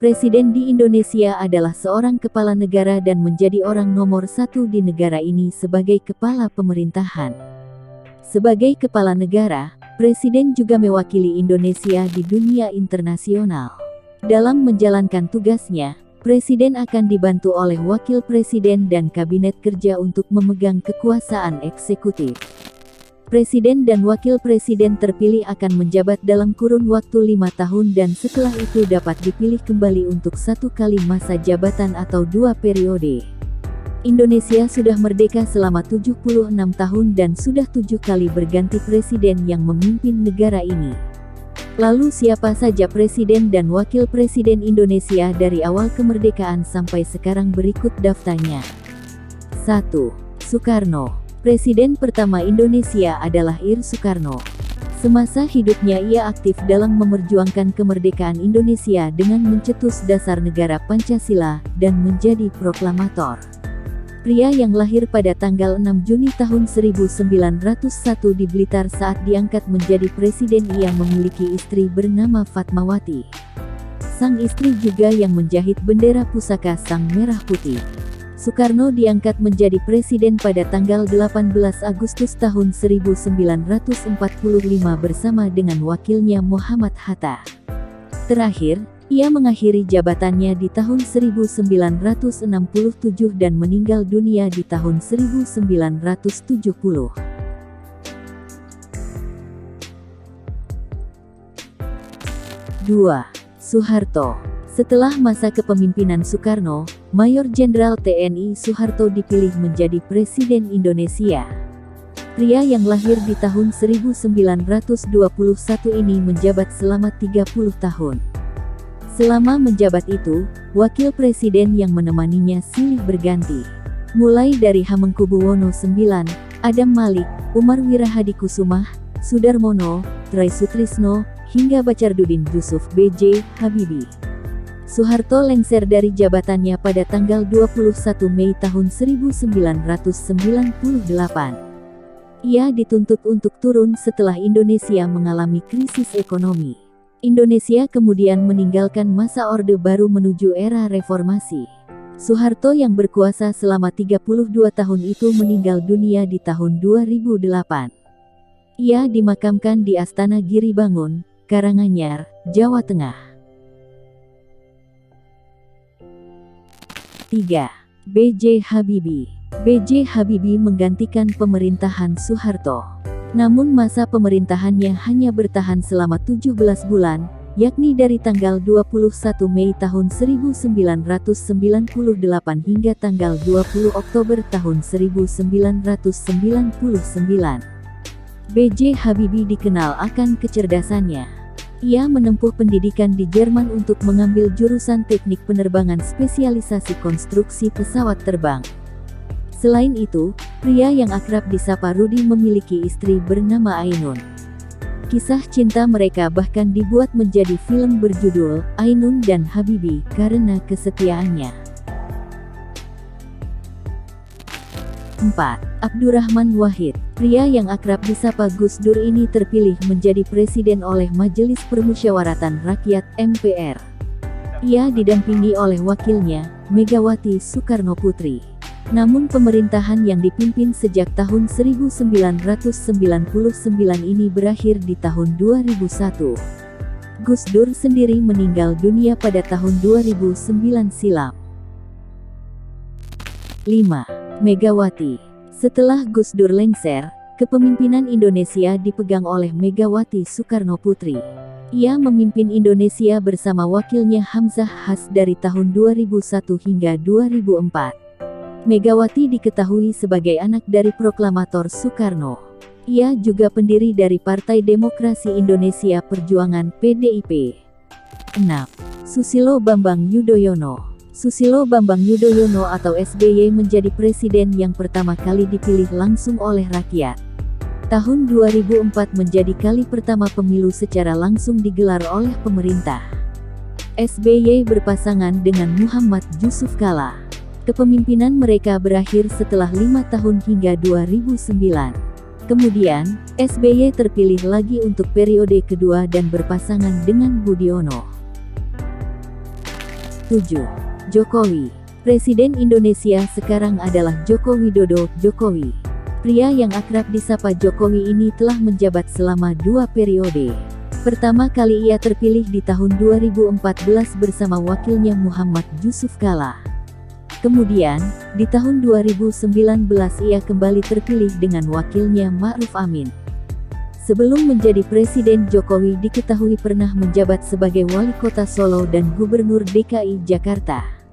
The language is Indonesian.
Presiden di Indonesia adalah seorang kepala negara dan menjadi orang nomor satu di negara ini sebagai kepala pemerintahan. Sebagai kepala negara, Presiden juga mewakili Indonesia di dunia internasional. Dalam menjalankan tugasnya, Presiden akan dibantu oleh Wakil Presiden dan Kabinet Kerja untuk memegang kekuasaan eksekutif. Presiden dan Wakil Presiden terpilih akan menjabat dalam kurun waktu 5 tahun dan setelah itu dapat dipilih kembali untuk 1 kali masa jabatan atau 2 periode. Indonesia sudah merdeka selama 76 tahun dan sudah 7 kali berganti presiden yang memimpin negara ini. Lalu siapa saja Presiden dan Wakil Presiden Indonesia dari awal kemerdekaan sampai sekarang berikut daftarnya. 1. Soekarno. Presiden pertama Indonesia adalah Ir Soekarno. Semasa hidupnya ia aktif dalam memperjuangkan kemerdekaan Indonesia dengan mencetus dasar negara Pancasila dan menjadi proklamator. Pria yang lahir pada tanggal 6 Juni tahun 1901 di Blitar saat diangkat menjadi presiden ia memiliki istri bernama Fatmawati. Sang istri juga yang menjahit bendera pusaka Sang Merah Putih. Soekarno diangkat menjadi presiden pada tanggal 18 Agustus tahun 1945 bersama dengan wakilnya Muhammad Hatta. Terakhir, ia mengakhiri jabatannya di tahun 1967 dan meninggal dunia di tahun 1970. 2. Soeharto. Setelah masa kepemimpinan Soekarno, Mayor Jenderal TNI Soeharto dipilih menjadi Presiden Indonesia. Pria yang lahir di tahun 1921 ini menjabat selama 30 tahun. Selama menjabat itu, Wakil Presiden yang menemaninya silih berganti. Mulai dari Hamengkubuwono IX, Adam Malik, Umar Wirahadikusumah, Sudarmono, Try Sutrisno, hingga Bachardudin Yusuf B.J. Habibie. Soeharto lengser dari jabatannya pada tanggal 21 Mei tahun 1998. Ia dituntut untuk turun setelah Indonesia mengalami krisis ekonomi. Indonesia kemudian meninggalkan masa Orde Baru menuju era reformasi. Soeharto yang berkuasa selama 32 tahun itu meninggal dunia di tahun 2008. Ia dimakamkan di Astana Giribangun, Karanganyar, Jawa Tengah. 3. B.J. Habibie. B.J. Habibie menggantikan pemerintahan Soeharto. Namun masa pemerintahannya hanya bertahan selama 17 bulan, yakni dari tanggal 21 Mei tahun 1998 hingga tanggal 20 Oktober tahun 1999. B.J. Habibie dikenal akan kecerdasannya. Ia menempuh pendidikan di Jerman untuk mengambil jurusan teknik penerbangan spesialisasi konstruksi pesawat terbang. Selain itu, pria yang akrab disapa Rudi memiliki istri bernama Ainun. Kisah cinta mereka bahkan dibuat menjadi film berjudul Ainun dan Habibie karena kesetiaannya. 4. Abdurrahman Wahid. Pria yang akrab disapa Gus Dur ini terpilih menjadi presiden oleh Majelis Permusyawaratan Rakyat (MPR). Ia didampingi oleh wakilnya, Megawati Soekarno Putri. Namun pemerintahan yang dipimpin sejak tahun 1999 ini berakhir di tahun 2001. Gus Dur sendiri meninggal dunia pada tahun 2009 silam. 5. Megawati. Setelah Gus Dur lengser, kepemimpinan Indonesia dipegang oleh Megawati Soekarno Putri. Ia memimpin Indonesia bersama wakilnya Hamzah Has dari tahun 2001 hingga 2004. Megawati diketahui sebagai anak dari proklamator Soekarno. Ia juga pendiri dari Partai Demokrasi Indonesia Perjuangan (PDIP). 6. Susilo Bambang Yudhoyono. Susilo Bambang Yudhoyono atau SBY menjadi presiden yang pertama kali dipilih langsung oleh rakyat. Tahun 2004 menjadi kali pertama pemilu secara langsung digelar oleh pemerintah. SBY berpasangan dengan Muhammad Yusuf Kalla. Kepemimpinan mereka berakhir setelah 5 tahun hingga 2009. Kemudian, SBY terpilih lagi untuk periode kedua dan berpasangan dengan Budiono. 7. Jokowi. Presiden Indonesia sekarang adalah Joko Widodo. Jokowi, pria yang akrab disapa Jokowi ini telah menjabat selama 2 periode. Pertama kali ia terpilih di tahun 2014 bersama wakilnya Muhammad Yusuf Kalla. Kemudian, di tahun 2019 ia kembali terpilih dengan wakilnya Ma'ruf Amin. Sebelum menjadi presiden, Jokowi diketahui pernah menjabat sebagai wali kota Solo dan gubernur DKI Jakarta.